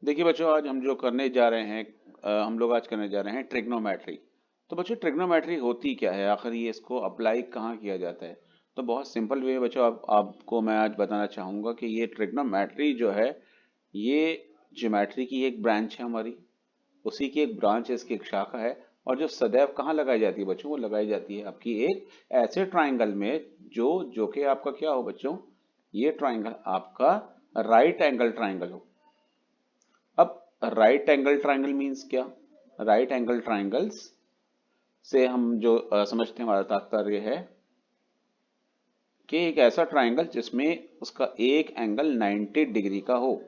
देखिए बच्चों, आज हम जो करने जा रहे हैं हम लोग आज करने जा रहे हैं ट्रिग्नोमेट्री। तो बच्चों, ट्रिग्नोमेट्री होती क्या है, आखिर ये इसको अप्लाई कहाँ किया जाता है? तो बहुत सिंपल वे बच्चों, आपको मैं आज बताना चाहूँगा कि ये ट्रिग्नोमेट्री जो है, ये ज्योमेट्री की एक ब्रांच है हमारी। उसी की एक ब्रांच है, इसकी एक शाखा है। और जो सदैव कहाँ लगाई जाती है बच्चों, वो लगाई जाती है आपकी एक ऐसे ट्राइंगल में जो जो कि आपका क्या हो बच्चों, ये ट्राइंगल आपका राइट एंगल ट्राइंगल हो। अब राइट एंगल ट्राइंगल मीन्स क्या? राइट एंगल ट्राइंगल्स से हम जो समझते हैं, हमारा तात्पर्य है कि एक ऐसा ट्राइंगल जिसमें उसका एक एंगल 90 डिग्री का हो।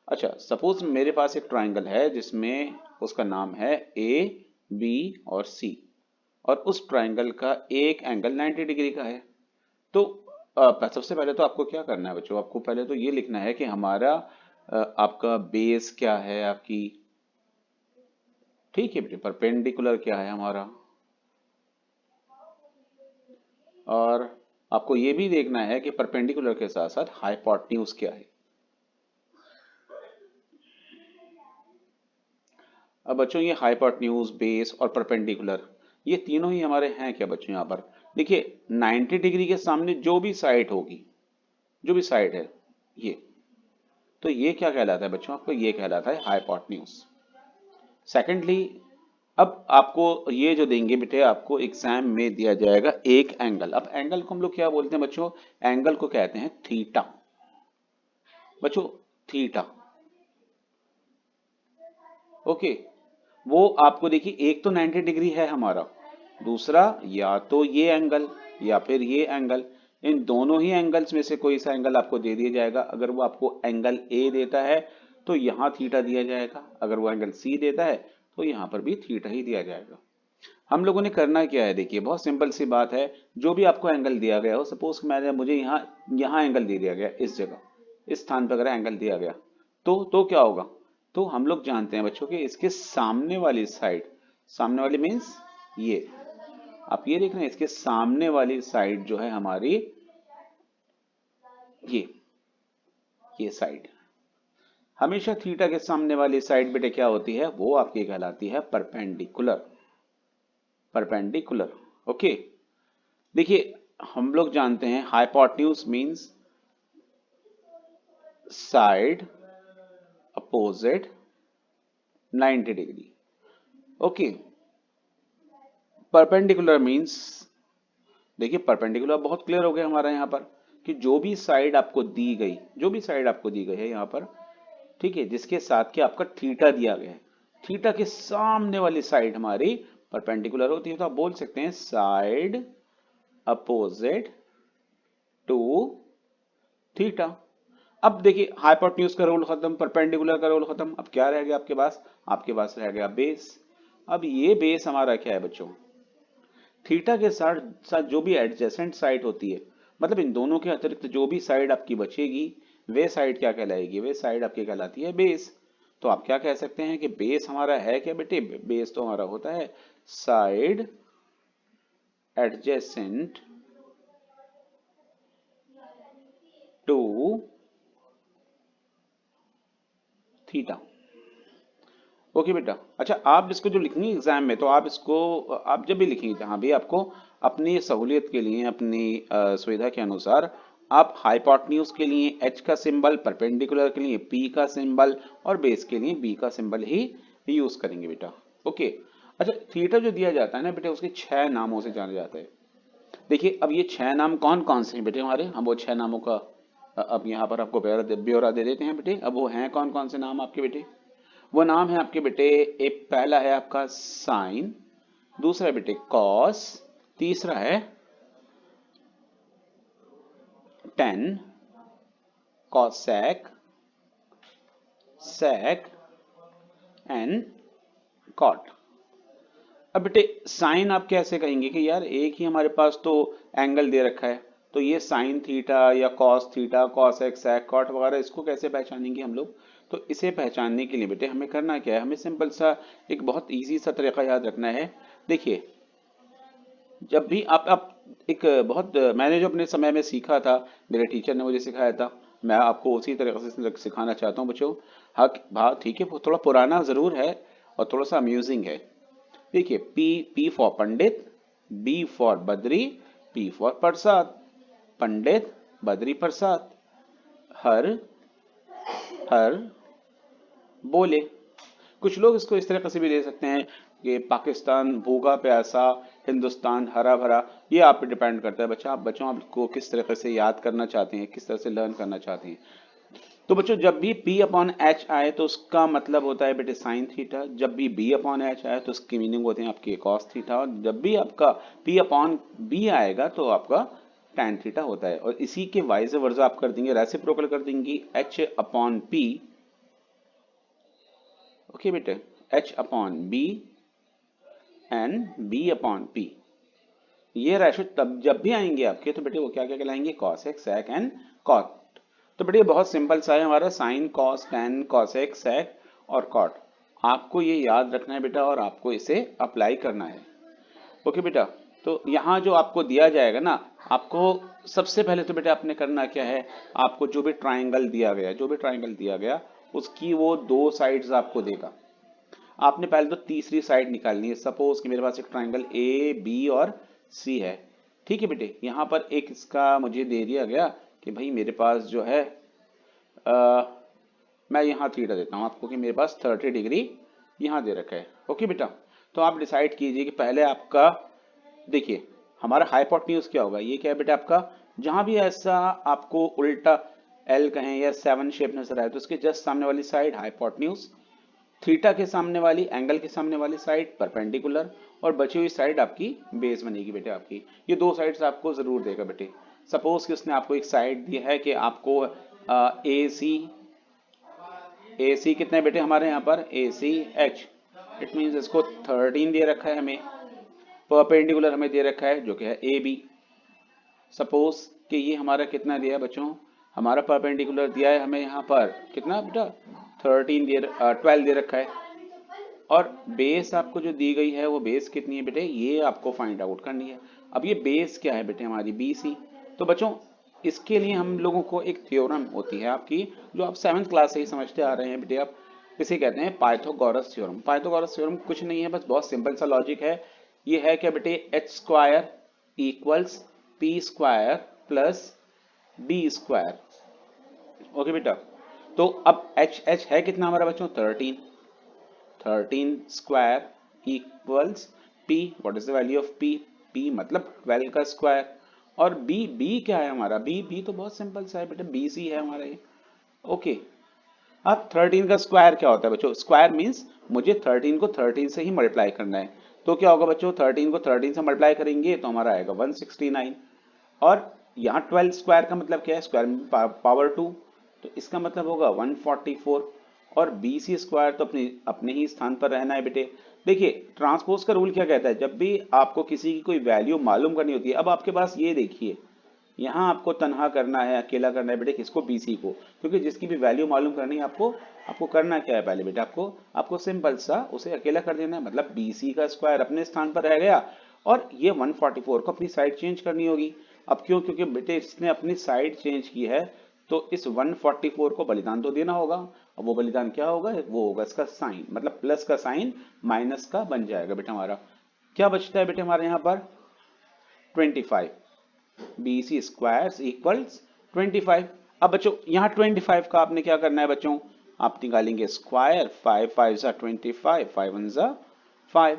अच्छा, सपोज मेरे पास एक ट्राइंगल है जिसमें उसका नाम है ए, बी और सी, और उस ट्राइंगल का एक एंगल 90 डिग्री का है। तो सबसे पहले तो आपको क्या करना है बच्चों, आपको पहले तो ये लिखना है कि हमारा आपका बेस क्या है आपकी। ठीक है बेटे, परपेंडिकुलर क्या है हमारा, और आपको ये भी देखना है कि परपेंडिकुलर के साथ साथ हाइपोटेन्यूज क्या है। अब बच्चों, ये हाइपोटेन्यूज, बेस और परपेंडिकुलर, ये तीनों ही हमारे हैं क्या बच्चों? यहाँ पर देखिए, 90 डिग्री के सामने जो भी साइड होगी, जो भी साइड है ये, तो ये क्या कहलाता है बच्चों? आपको ये कहलाता है हाइपोटेन्यूज। सेकेंडली, अब आपको ये जो देंगे बेटे, आपको एग्जाम में दिया जाएगा एक एंगल। अब एंगल को हम लोग क्या बोलते हैं बच्चों? एंगल को कहते हैं थीटा बच्चों, थीटा। ओके, वो आपको देखिए, एक तो 90 डिग्री है हमारा, दूसरा या तो ये एंगल या फिर ये एंगल। इन दोनों ही एंगल्स में से कोई सा एंगल आपको दे दिया जाएगा। अगर वो आपको एंगल ए देता है तो यहाँ थीटा दिया जाएगा, अगर वो एंगल सी देता है तो यहाँ पर भी थीटा ही दिया जाएगा। हम लोगों ने करना क्या है, देखिए बहुत सिंपल सी बात है। जो भी आपको एंगल दिया गया हो, सपोज मुझे यहाँ यहाँ एंगल दे दिया गया, इस जगह, इस स्थान पर अगर एंगल दिया गया, तो क्या होगा? तो हम लोग जानते हैं बच्चों कि इसके सामने वाली साइड, सामने वाली मीन्स ये, आप ये देख रहे हैं, इसके सामने वाली साइड जो है हमारी, ये ये साइड, हमेशा थीटा के सामने वाली साइड बेटे क्या होती है? वो आपकी कहलाती है परपेंडिकुलर। Perpendicular, okay. देखिए, हम लोग जानते हैं hypotenuse means side opposite 90 degree, okay. Perpendicular means, देखिए परपेंडिकुलर बहुत क्लियर हो गया हमारा यहाँ पर कि जो भी साइड आपको दी गई, जो भी साइड आपको दी गई है यहाँ पर, ठीक है, जिसके साथ के आपका थीटा दिया गया है, थीटा के सामने वाली साइड हमारी परपेंडिकुलर होती है। तो आप बोल सकते हैं साइड अपोजिट टू थीटा। अब देखिए, हाइपोटेन्यूज का रोल खत्म, परपेंडिकुलर का रोल खत्म, अब क्या रह गया आपके पास? आपके पास रह गया बेस। अब ये बेस हमारा क्या है बच्चों? थीटा के साथ साथ जो भी एडजेसेंट साइड होती है, मतलब इन दोनों के अतिरिक्त जो भी साइड आपकी बचेगी, वे साइड क्या कहलाएगी? वे साइड आपकी कहलाती है बेस। तो आप क्या कह सकते हैं कि बेस हमारा है क्या बेटे? बेस तो हमारा होता है side adjacent to theta. Okay बेटा। अच्छा, आप इसको जो लिखेंगे एग्जाम में, तो आप इसको, आप जब भी लिखेंगे, जहां भी आपको अपनी सहूलियत के लिए, अपनी सुविधा के अनुसार, आप हाइपोटेन्यूज के लिए एच का सिंबल, परपेंडिकुलर के लिए पी का सिंबल और बेस के लिए बी का सिंबल ही यूज करेंगे बेटा। ओके। अच्छा, थीटा जो दिया जाता है ना बेटे, उसके 6 नामों से जाना जाता है। देखिए, अब ये 6 नाम कौन कौन से हैं बेटे हमारे? हम वो 6 नामों का अब यहाँ पर आपको ब्यौरा दे देते हैं बेटे। अब वो हैं कौन कौन से नाम आपके बेटे? वो नाम है आपके बेटे, एक पहला है आपका साइन, दूसरा है बेटे कॉस, तीसरा है tan, cosec, sec and cot. अब बेटे, साइन आप कैसे कहेंगे कि यार एक ही हमारे पास तो एंगल दे रखा है, तो ये साइन थीटा या cos theta, cos x, sec cot वगैरह, इसको कैसे पहचानेंगे हम लोग? तो इसे पहचानने के लिए बेटे हमें करना क्या है? हमें सिंपल सा एक बहुत इजी सा तरीका याद रखना है। देखिए, जब भी आप एक बहुत, मैंने जो अपने समय में सीखा था, मेरे टीचर ने मुझे सिखाया था, मैं आपको उसी तरीके से सिखाना चाहता हूँ बच्चों। हाँ हाँ ठीक है, वो थोड़ा पुराना ज़रूर है और थोड़ा सा अम्यूजिंग है। देखिए, P for Pandit, B for Badri, P for Prasad. Pandit, Badri, Prasad. हर हर बोले। कुछ लोग इसको इस तरह से भी दे सकते हैं कि पाकिस्तान भूखा प्यासा, हिंदुस्तान हरा भरा। ये आप पे डिपेंड करता है बच्चा, आप बच्चों आपको किस तरह से याद करना चाहते हैं, किस तरह से लर्न करना चाहते हैं। तो बच्चों जब भी P अपॉन एच आए तो उसका मतलब होता है बेटे साइन थीटा। जब भी B अपॉन एच आए तो उसकी मीनिंग होते हैं आपके कॉस थीटा। और जब भी आपका P अपॉन बी आएगा तो आपका tan थीटा होता है। और इसी के वाइज वर्जा आप कर देंगे, रेसिप्रोकल कर देंगे H अपॉन P। ओके बेटे, H upon B and B upon P। ये रेशो तब जब भी आएंगे आपके तो बेटे वो क्या क्या कहलाएंगे, कॉसेक, सेक एंड कॉट। तो बेटे बहुत सिंपल सा है हमारा, साइन, कॉस, टेन, कॉसेक, सेक और कॉट। आपको ये याद रखना है बेटा और आपको इसे अप्लाई करना है। ओके बेटा, तो यहाँ जो आपको दिया जाएगा ना, आपको सबसे पहले तो बेटा आपने करना क्या है, आपको जो भी ट्राइंगल दिया गया, जो भी ट्राइंगल दिया गया उसकी वो दो साइड्स आपको देगा। आपने पहले तो तीसरी साइड निकालनी है। सपोज कि मेरे पास एक ट्राइंगल ए बी और सी है। ठीक है बेटे, यहाँ पर एक इसका मुझे दे दिया गया कि भाई मेरे पास जो है मैं यहाँ थीटा देता हूँ आपको कि मेरे पास 30 डिग्री यहाँ दे रखा है। ओके बेटा, तो आप डिसाइड कीजिए कि पहले आपका, देखिए हमारा हाइपोटेन्यूज क्या होगा। ये क्या है बेटा आपका, जहां भी ऐसा आपको उल्टा एल कहें या 7 शेप नजर आए तो उसके जस्ट सामने वाली साइड हाइपोटेन्यूज, थीटा के सामने वाली, एंगल के सामने वाली साइड परपेंडिकुलर, और बची हुई साइड आपकी बेस बनेगी बेटे आपकी। ये दो साइड्स आपको जरूर देगा बेटे। सपोज कि उसने आपको एक साइड दी है कि आपको ए सी कितने बेटे हमारे यहाँ पर, ए सी एच, इट मीन्स इसको 13 दे रखा है हमें। परपेंडिकुलर हमें दे रखा है जो कि है ए बी। सपोज कि ये हमारा कितना दिया है बच्चों, हमारा परपेंडिकुलर दिया है हमें यहाँ पर कितना बेटा, 12 दे रखा है। और बेस आपको जो दी गई है वो बेस कितनी है बेटे, ये आपको फाइंड आउट करनी है। अब ये बेस क्या है बेटे हमारी, बी सी। तो बच्चों इसके लिए हम लोगों को एक थ्योरम होती है आपकी, जो आप 7th क्लास से ही समझते आ रहे हैं बेटे आप, इसे कहते हैं पाइथागोरस थ्योरम। पाइथागोरस थ्योरम कुछ नहीं है, बस बहुत सिंपल सा लॉजिक है। ये है क्या बेटे, H square equals P square plus B square. Okay बेटा, तो अब एच एच है कितना हमारा बच्चों, 13 square equals P, what is the value of P, P मतलब 12 का स्क्वायर। और बी, बी क्या है हमारा, बी, बी तो बहुत सिंपल सा है बेटा, बी सी है हमारा ये। ओके, अब 13 का स्क्वायर क्या होता है बच्चों, स्क्वायर मीन्स मुझे 13 को 13 से ही मल्टीप्लाई करना है। तो क्या होगा बच्चों, 13 को 13 से मल्टीप्लाई करेंगे तो हमारा आएगा 169। और यहाँ 12 स्क्वायर का मतलब क्या है, स्क्वायर में पावर 2, तो इसका मतलब होगा 144। और बी सी स्क्वायर तो अपने अपने ही स्थान पर रहना है बेटे। देखिए ट्रांसपोज का रूल क्या कहता है, जब भी आपको किसी की कोई वैल्यू मालूम करनी होती है, अब आपके पास ये देखिए यहाँ आपको तनहा करना है, अकेला करना है बेटे किसको, बीसी को। क्योंकि जिसकी भी वैल्यू मालूम करनी है आपको, आपको करना क्या है पहले बेटे, आपको आपको सिंपल सा उसे अकेला कर देना है। मतलब बीसी का स्क्वायर अपने स्थान पर रह गया और ये 144 को अपनी साइड चेंज करनी होगी। अब क्यों, क्योंकि बेटे इसने अपनी साइड चेंज की है तो इस 144 को बलिदान तो देना होगा। अब वो बलिदान क्या होगा, वो होगा इसका साइन, मतलब प्लस का साइन माइनस का बन जाएगा बेटा हमारा। क्या बचता है बेटे हमारे यहाँ पर, 25। B C square equals 25। अब बच्चों यहाँ 25 का आपने क्या करना है बच्चों, आप निकालेंगे स्क्वायर, 5 5 जा 25, 5 1 जा 5।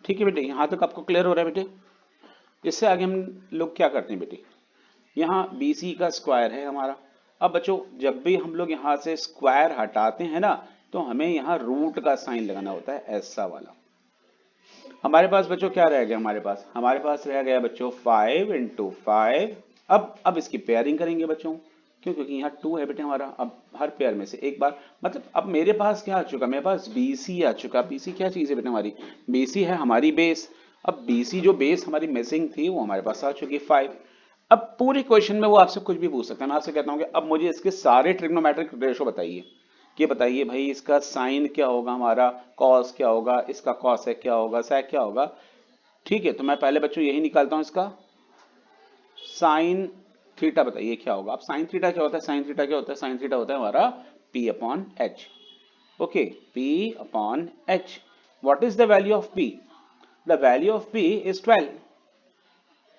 ठीक है बेटे, यहाँ तक आपको क्लियर हो रहा है बेटे। इससे आगे हम लोग क्या करते हैं बेटे, यहाँ बी सी का स्क्वायर है हमारा। अब बच्चों जब भी हम लोग यहाँ से स्क्वायर हटाते हैं ना, तो हमें यहाँ रूट का साइन लगाना होता है, ऐसा वाला। हमारे पास बच्चों क्या रह गया, हमारे पास रह गया बच्चों 5 इंटू 5। अब इसकी पेयरिंग करेंगे बच्चों, क्यों, क्योंकि यहाँ 2 है बेटे हमारा। अब हर पेयर में से एक बार, मतलब अब मेरे पास क्या आ चुका, मेरे पास BC आ चुका। BC क्या चीज़ है बेटे हमारी, BC है हमारी बेस। अब BC जो बेस हमारी मिसिंग थी वो हमारे पास आ चुकी 5। अब पूरे क्वेश्चन में वो आपसे कुछ भी पूछ सकता है। मैं आपसे कहता हूँ कि अब मुझे इसके सारे ट्रिग्नोमेट्रिक रेशो बताइए, कि बताइए भाई इसका साइन क्या होगा हमारा, कॉस क्या होगा, इसका कॉसेक क्या होगा, सेक क्या होगा। ठीक है, तो मैं पहले बच्चों यही निकालता हूं इसका साइन थीटा बताइए क्या होगा। अब साइन थीटा क्या होता है, साइन थीटा क्या होता है, साइन थीटा होता है हमारा p upon h। Okay, p upon h। What is the value of p? The value of p is 12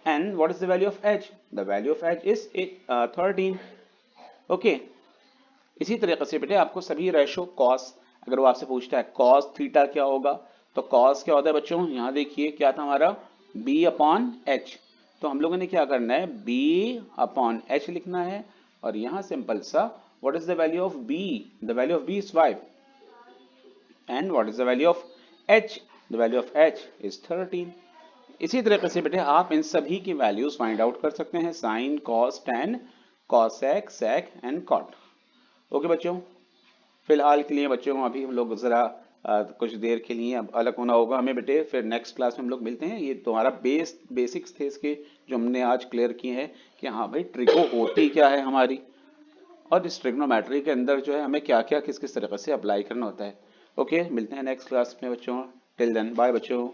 and what is the value of h? The value of h is 13। Okay, इसी तरीके से बेटे आपको सभी ratio cos, अगर वो आपसे पूछता है कॉस थीटा क्या होगा, तो कॉस क्या होता है बच्चों, यहाँ देखिए क्या था हमारा b अपॉन एच। तो हम लोगों ने क्या करना है, b अपॉन एच लिखना है, और यहाँ सिंपल सा what is the value of b? The value of b is 5 and what is the value of h? The value of h is 13। इसी तरीके से बेटे आप इन सभी की वैल्यूज फाइंड आउट कर सकते हैं, sine cos tan cosec sec and cot. Okay बच्चों, फिलहाल के लिए बच्चों अभी हम लोग ज़रा कुछ देर के लिए अब अलग होना होगा हमें बेटे, फिर नेक्स्ट क्लास में हम लोग मिलते हैं। ये तुम्हारा बेसिक्स थे इसके जो हमने आज क्लियर किए हैं कि हाँ भाई ट्रिको होती क्या है हमारी, और इस ट्रिग्नोमेट्री के अंदर जो है हमें क्या क्या किस किस तरीके से अप्लाई करना होता है। ओके, मिलते हैं नेक्स्ट क्लास में बच्चों। टिल देन बाय बच्चों।